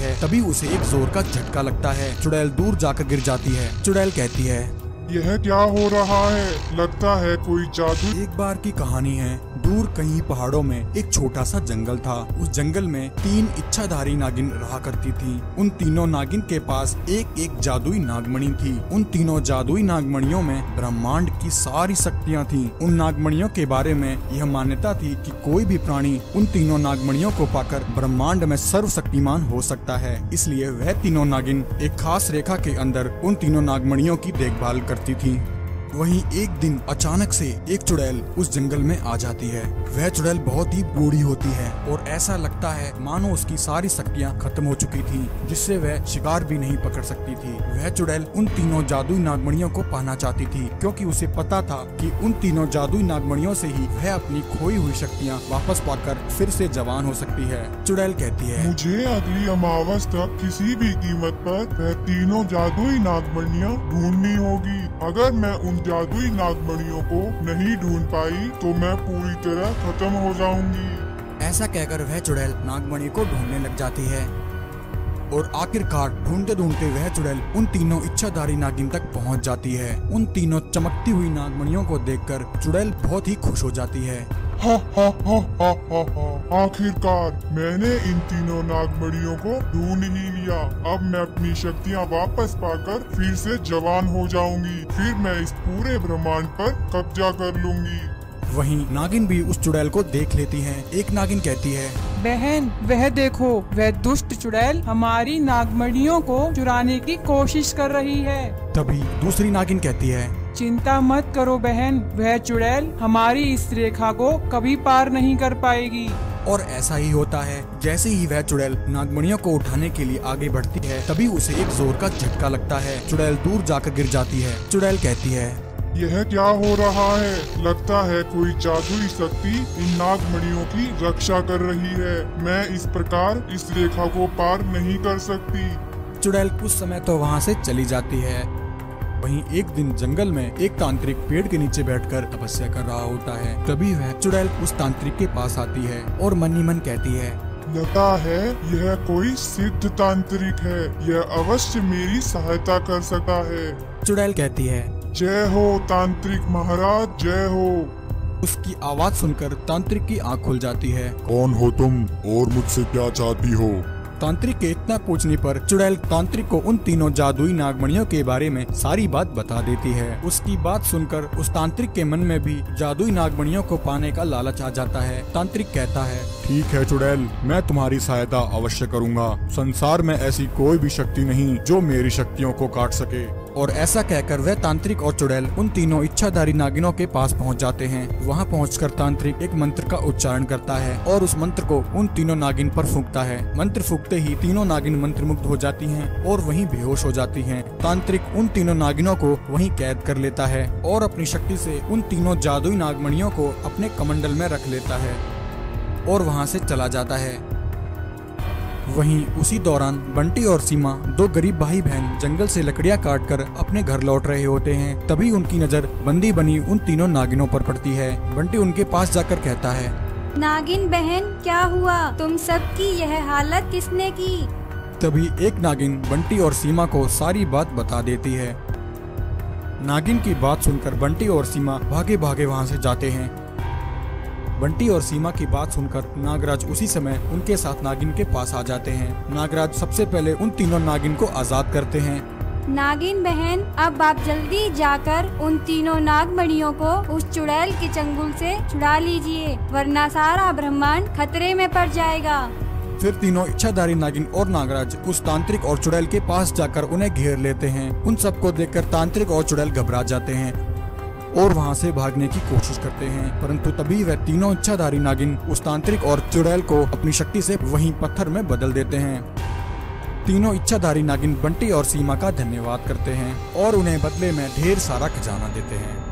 है तभी उसे एक जोर का झटका लगता है। चुड़ैल दूर जाकर गिर जाती है। चुड़ैल कहती है, यह क्या हो रहा है? लगता है कोई जादू। एक बार की कहानी है। दूर कहीं पहाड़ों में एक छोटा सा जंगल था। उस जंगल में 3 इच्छाधारी नागिन रहा करती थी। उन तीनों नागिन के पास एक एक जादुई नागमणि थी। उन तीनों जादुई नागमणियों में ब्रह्मांड की सारी शक्तियाँ थीं। उन नागमणियों के बारे में यह मान्यता थी कि कोई भी प्राणी उन तीनों नागमणियों को पाकर ब्रह्मांड में सर्वशक्तिमान हो सकता है। इसलिए वह तीनों नागिन एक खास रेखा के अंदर उन तीनों नागमणियों की देखभाल करती थी। वहीं एक दिन अचानक से एक चुड़ैल उस जंगल में आ जाती है। वह चुड़ैल बहुत ही बूढ़ी होती है और ऐसा लगता है मानो उसकी सारी शक्तियाँ खत्म हो चुकी थी, जिससे वह शिकार भी नहीं पकड़ सकती थी। वह चुड़ैल उन तीनों जादुई नागमणियों को पाना चाहती थी, क्योंकि उसे पता था कि उन तीनों जादुई नागमणियों से ही वह अपनी खोई हुई शक्तियाँ वापस पाकर फिर से जवान हो सकती है। चुड़ैल कहती है, मुझे अगली अमावस तक किसी भी कीमत पर वह तीनों जादुई नागमणियाँ ढूंढनी होगी। अगर मैं उन जादुई नागमणियों को नहीं ढूंढ पाई तो मैं पूरी तरह खत्म हो जाऊंगी। ऐसा कहकर वह चुड़ैल नागमणि को ढूंढने लग जाती है और आखिरकार ढूंढते ढूंढते वह चुड़ैल उन तीनों इच्छाधारी नागिन तक पहुंच जाती है। उन तीनों चमकती हुई नागमणियों को देखकर चुड़ैल बहुत ही खुश हो जाती है। हा हा हा हा हा हा। आखिरकार मैंने इन तीनों नागमणियों को ढूंढ ही लिया। अब मैं अपनी शक्तियाँ वापस पाकर फिर से जवान हो जाऊंगी। फिर मैं इस पूरे ब्रह्मांड पर कब्जा कर लूंगी। वहीं नागिन भी उस चुड़ैल को देख लेती हैं। एक नागिन कहती है, बहन वह देखो, वह दुष्ट चुड़ैल हमारी नागमणियों को चुराने की कोशिश कर रही है। तभी दूसरी नागिन कहती है, चिंता मत करो बहन, वह चुड़ैल हमारी इस रेखा को कभी पार नहीं कर पाएगी। और ऐसा ही होता है। जैसे ही वह चुड़ैल नागमणियों को उठाने के लिए आगे बढ़ती है तभी उसे एक जोर का झटका लगता है। चुड़ैल दूर जाकर गिर जाती है। चुड़ैल कहती है, यह क्या हो रहा है? लगता है कोई जादुई शक्ति इन नागमणियों की रक्षा कर रही है। मैं इस प्रकार इस रेखा को पार नहीं कर सकती। चुड़ैल कुछ समय तो वहाँ से चली जाती है। वहीं एक दिन जंगल में एक तांत्रिक पेड़ के नीचे बैठकर तपस्या कर रहा होता है। तभी वह चुड़ैल उस तांत्रिक के पास आती है और मन ही मन कहती है, लगता है यह कोई सिद्ध तांत्रिक है। यह अवश्य मेरी सहायता कर सकता है। चुड़ैल कहती है, जय हो तांत्रिक महाराज, जय हो। उसकी आवाज सुनकर तांत्रिक की आंख खुल जाती है। कौन हो तुम और मुझसे क्या चाहती हो? तांत्रिक के इतना पूछने पर चुड़ैल तांत्रिक को उन तीनों जादुई नागमणियों के बारे में सारी बात बता देती है। उसकी बात सुनकर उस तांत्रिक के मन में भी जादुई नागमणियों को पाने का लालच आ जाता है। तांत्रिक कहता है, ठीक है चुड़ैल, मैं तुम्हारी सहायता अवश्य करूंगा। संसार में ऐसी कोई भी शक्ति नहीं जो मेरी शक्तियों को काट सके। और ऐसा कहकर वह तांत्रिक और चुड़ैल उन तीनों इच्छाधारी नागिनों के पास पहुंच जाते हैं। वहां पहुंचकर तांत्रिक एक मंत्र का उच्चारण करता है और उस मंत्र को उन तीनों नागिन पर फूंकता है। मंत्र फूंकते ही तीनों नागिन मंत्रमुग्ध हो जाती हैं और वहीं बेहोश हो जाती हैं। तांत्रिक उन तीनों नागिनों को वहीं कैद कर लेता है और अपनी शक्ति से उन तीनों जादुई नागमणियों को अपने कमंडल में रख लेता है और वहां से चला जाता है। वहीं उसी दौरान बंटी और सीमा, 2 गरीब भाई बहन, जंगल से लकड़ियां काटकर अपने घर लौट रहे होते हैं। तभी उनकी नजर बंदी बनी उन तीनों नागिनों पर पड़ती है। बंटी उनके पास जाकर कहता है, नागिन बहन क्या हुआ? तुम सबकी यह हालत किसने की? तभी एक नागिन बंटी और सीमा को सारी बात बता देती है। नागिन की बात सुनकर बंटी और सीमा भागे भागे वहां से जाते हैं। बंटी और सीमा की बात सुनकर नागराज उसी समय उनके साथ नागिन के पास आ जाते हैं। नागराज सबसे पहले उन तीनों नागिन को आजाद करते हैं। नागिन बहन, अब आप जल्दी जाकर उन तीनों नागमणियों को उस चुड़ैल के चंगुल से छुड़ा लीजिए, वरना सारा ब्रह्मांड खतरे में पड़ जाएगा। फिर तीनों इच्छाधारी नागिन और नागराज उस तांत्रिक और चुड़ैल के पास जाकर उन्हें घेर लेते हैं। उन सबको देखकर तांत्रिक और चुड़ैल घबरा जाते हैं और वहां से भागने की कोशिश करते हैं, परंतु तभी वह तीनों इच्छाधारी नागिन उस तांत्रिक और चुड़ैल को अपनी शक्ति से वहीं पत्थर में बदल देते हैं। तीनों इच्छाधारी नागिन बंटी और सीमा का धन्यवाद करते हैं और उन्हें बदले में ढेर सारा खजाना देते हैं।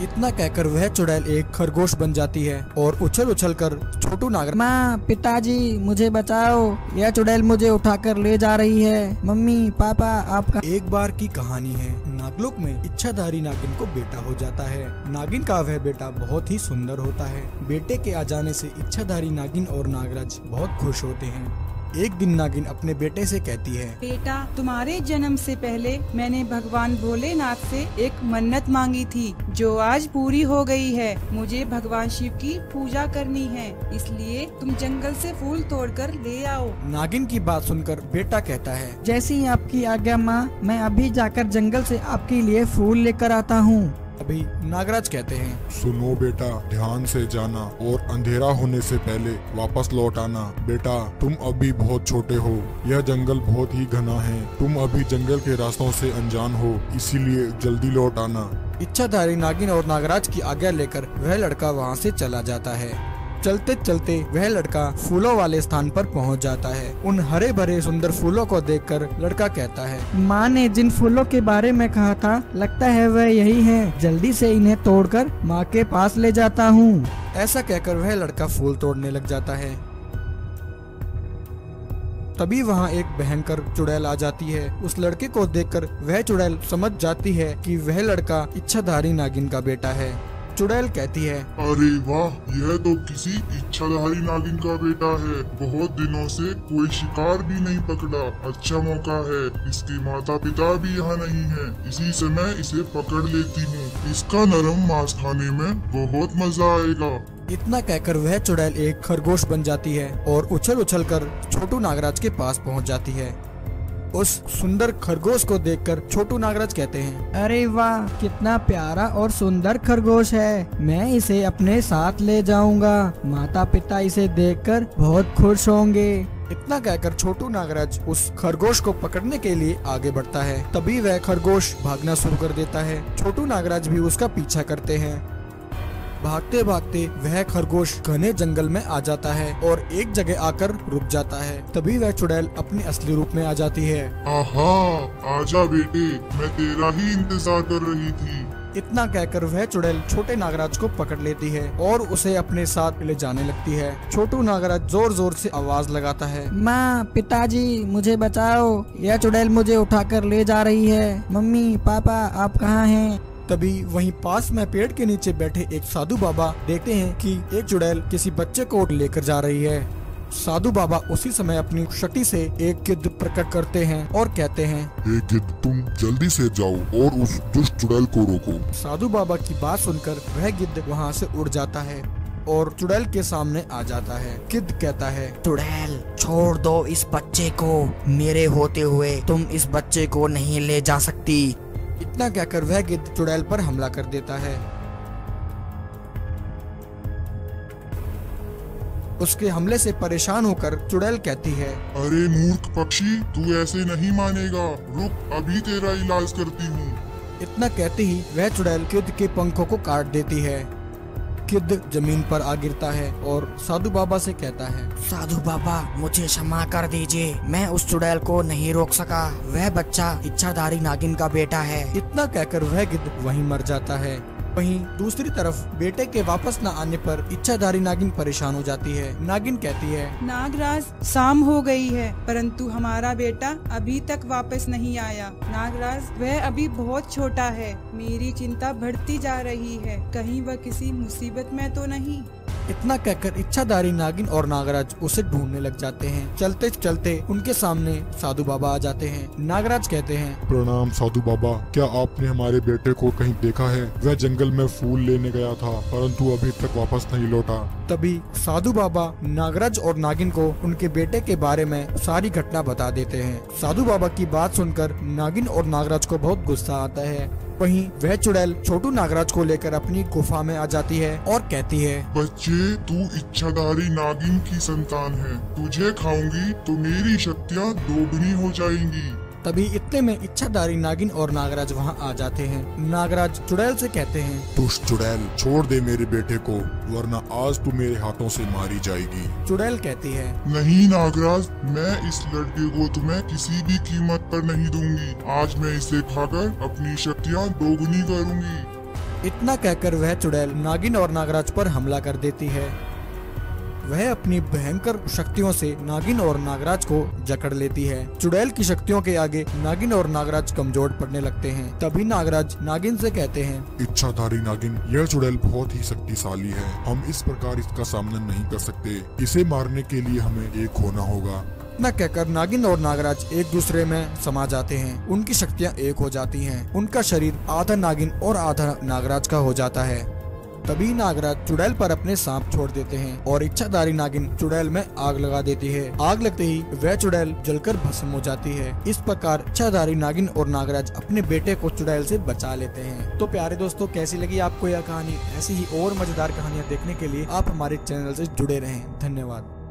इतना कहकर वह चुड़ैल एक खरगोश बन जाती है और उछल उछल कर छोटू नागर, माँ, पिताजी, मुझे बचाओ, यह चुड़ैल मुझे उठाकर ले जा रही है। मम्मी, पापा, आपका। एक बार की कहानी है। नागलोक में इच्छाधारी नागिन को बेटा हो जाता है। नागिन का वह बेटा बहुत ही सुंदर होता है। बेटे के आ जाने से इच्छाधारी नागिन और नागराज बहुत खुश होते हैं। एक दिन नागिन अपने बेटे से कहती है, बेटा, तुम्हारे जन्म से पहले मैंने भगवान भोलेनाथ से एक मन्नत मांगी थी जो आज पूरी हो गई है। मुझे भगवान शिव की पूजा करनी है, इसलिए तुम जंगल से फूल तोड़कर ले आओ। नागिन की बात सुनकर बेटा कहता है, जैसी आपकी आज्ञा माँ, मैं अभी जाकर जंगल से आपके लिए फूल लेकर आता हूँ। अभी नागराज कहते हैं, सुनो बेटा, ध्यान से जाना और अंधेरा होने से पहले वापस लौट आना। बेटा, तुम अभी बहुत छोटे हो, यह जंगल बहुत ही घना है, तुम अभी जंगल के रास्तों से अनजान हो, इसीलिए जल्दी लौट आना। इच्छाधारी नागिन और नागराज की आज्ञा लेकर वह लड़का वहाँ से चला जाता है। चलते चलते वह लड़का फूलों वाले स्थान पर पहुँच जाता है। उन हरे भरे सुंदर फूलों को देखकर लड़का कहता है, माँ ने जिन फूलों के बारे में कहा था, लगता है वह यही हैं। जल्दी से इन्हें तोड़कर माँ के पास ले जाता हूँ। ऐसा कहकर वह लड़का फूल तोड़ने लग जाता है। तभी वहाँ एक भयंकर चुड़ैल आ जाती है। उस लड़के को देखकर वह चुड़ैल समझ जाती है कि वह लड़का इच्छाधारी नागिन का बेटा है। चुड़ैल कहती है, अरे वाह, यह तो किसी इच्छाधारी नागिन का बेटा है। बहुत दिनों से कोई शिकार भी नहीं पकड़ा, अच्छा मौका है। इसके माता पिता भी यहाँ नहीं है, इसी समय इसे पकड़ लेती हूँ। इसका नरम मांस खाने में बहुत मजा आएगा। इतना कहकर वह चुड़ैल एक खरगोश बन जाती है और उछल उछल कर छोटू नागराज के पास पहुँच जाती है। उस सुंदर खरगोश को देखकर छोटू नागराज कहते हैं, अरे वाह, कितना प्यारा और सुंदर खरगोश है। मैं इसे अपने साथ ले जाऊंगा। माता पिता इसे देखकर बहुत खुश होंगे। इतना कहकर छोटू नागराज उस खरगोश को पकड़ने के लिए आगे बढ़ता है। तभी वह खरगोश भागना शुरू कर देता है। छोटू नागराज भी उसका पीछा करते हैं। भागते भागते वह खरगोश घने जंगल में आ जाता है और एक जगह आकर रुक जाता है। तभी वह चुड़ैल अपने असली रूप में आ जाती है। आहा, आजा बेटे, मैं तेरा ही इंतजार कर रही थी। इतना कहकर वह चुड़ैल छोटे नागराज को पकड़ लेती है और उसे अपने साथ ले जाने लगती है। छोटू नागराज जोर जोर से आवाज लगाता है, माँ, पिताजी, मुझे बचाओ, यह चुड़ैल मुझे उठाकर ले जा रही है। मम्मी, पापा, आप कहाँ हैं? तभी वहीं पास में पेड़ के नीचे बैठे एक साधु बाबा देखते हैं कि एक चुड़ैल किसी बच्चे को लेकर जा रही है। साधु बाबा उसी समय अपनी शक्ति से एक गिद्ध प्रकट करते हैं और कहते हैं, हे गिद्ध, तुम जल्दी से जाओ और उस दुष्ट चुड़ैल को रोको। साधु बाबा की बात सुनकर वह गिद्ध वहाँ से उड़ जाता है और चुड़ैल के सामने आ जाता है। गिद्ध कहता है, चुड़ैल, छोड़ दो इस बच्चे को। मेरे होते हुए तुम इस बच्चे को नहीं ले जा सकती। इतना कहकर वह गिद्ध चुड़ैल पर हमला कर देता है। उसके हमले से परेशान होकर चुड़ैल कहती है, अरे मूर्ख पक्षी, तू ऐसे नहीं मानेगा। रुक, अभी तेरा इलाज करती हूँ। इतना कहते ही वह चुड़ैल गिद्ध के पंखों को काट देती है। गिद्ध जमीन पर आ गिरता है और साधु बाबा से कहता है, साधु बाबा, मुझे क्षमा कर दीजिए। मैं उस चुड़ैल को नहीं रोक सका। वह बच्चा इच्छाधारी नागिन का बेटा है। इतना कहकर वह गिद्ध वहीं मर जाता है। वहीं दूसरी तरफ बेटे के वापस न आने पर इच्छाधारी नागिन परेशान हो जाती है। नागिन कहती है, नागराज, शाम हो गई है परंतु हमारा बेटा अभी तक वापस नहीं आया। नागराज, वह अभी बहुत छोटा है। मेरी चिंता बढ़ती जा रही है। कहीं वह किसी मुसीबत में तो नहीं। इतना कहकर इच्छाधारी नागिन और नागराज उसे ढूंढने लग जाते हैं। चलते चलते उनके सामने साधु बाबा आ जाते हैं। नागराज कहते हैं, प्रणाम साधु बाबा, क्या आपने हमारे बेटे को कहीं देखा है? वह जंगल में फूल लेने गया था परंतु अभी तक वापस नहीं लौटा। तभी साधु बाबा नागराज और नागिन को उनके बेटे के बारे में सारी घटना बता देते हैं। साधु बाबा की बात सुनकर नागिन और नागराज को बहुत गुस्सा आता है। वहीं वह चुड़ैल छोटू नागराज को लेकर अपनी गुफा में आ जाती है और कहती है, बच्चे, तू इच्छाधारी नागिन की संतान है। तुझे खाऊंगी तो मेरी शक्तियाँ दोगुनी हो जाएंगी। तभी इतने में इच्छाधारी नागिन और नागराज वहाँ आ जाते हैं। नागराज चुड़ैल से कहते हैं, दुष्ट चुड़ैल, छोड़ दे मेरे बेटे को, वरना आज तू मेरे हाथों से मारी जाएगी। चुड़ैल कहती है, नहीं नागराज, मैं इस लड़के को तुम्हें किसी भी कीमत पर नहीं दूंगी। आज मैं इसे खाकर अपनी शक्तियाँ दोगुनी करूंगी। इतना कहकर वह चुड़ैल नागिन और नागराज पर हमला कर देती है। वह अपनी भयंकर शक्तियों से नागिन और नागराज को जकड़ लेती है। चुड़ैल की शक्तियों के आगे नागिन और नागराज कमजोर पड़ने लगते हैं। तभी नागराज नागिन से कहते हैं, इच्छाधारी नागिन, यह चुड़ैल बहुत ही शक्तिशाली है। हम इस प्रकार इसका सामना नहीं कर सकते। इसे मारने के लिए हमें एक होना होगा। इतना कहकर नागिन और नागराज एक दूसरे में समा जाते हैं। उनकी शक्तियाँ एक हो जाती हैं। उनका शरीर आधा नागिन और आधा नागराज का हो जाता है। तभी नागराज चुड़ैल पर अपने सांप छोड़ देते हैं और इच्छाधारी नागिन चुड़ैल में आग लगा देती है। आग लगते ही वह चुड़ैल जलकर भस्म हो जाती है। इस प्रकार इच्छाधारी नागिन और नागराज अपने बेटे को चुड़ैल से बचा लेते हैं। तो प्यारे दोस्तों, कैसी लगी आपको यह कहानी? ऐसी ही और मजेदार कहानियाँ देखने के लिए आप हमारे चैनल से जुड़े रहें। धन्यवाद।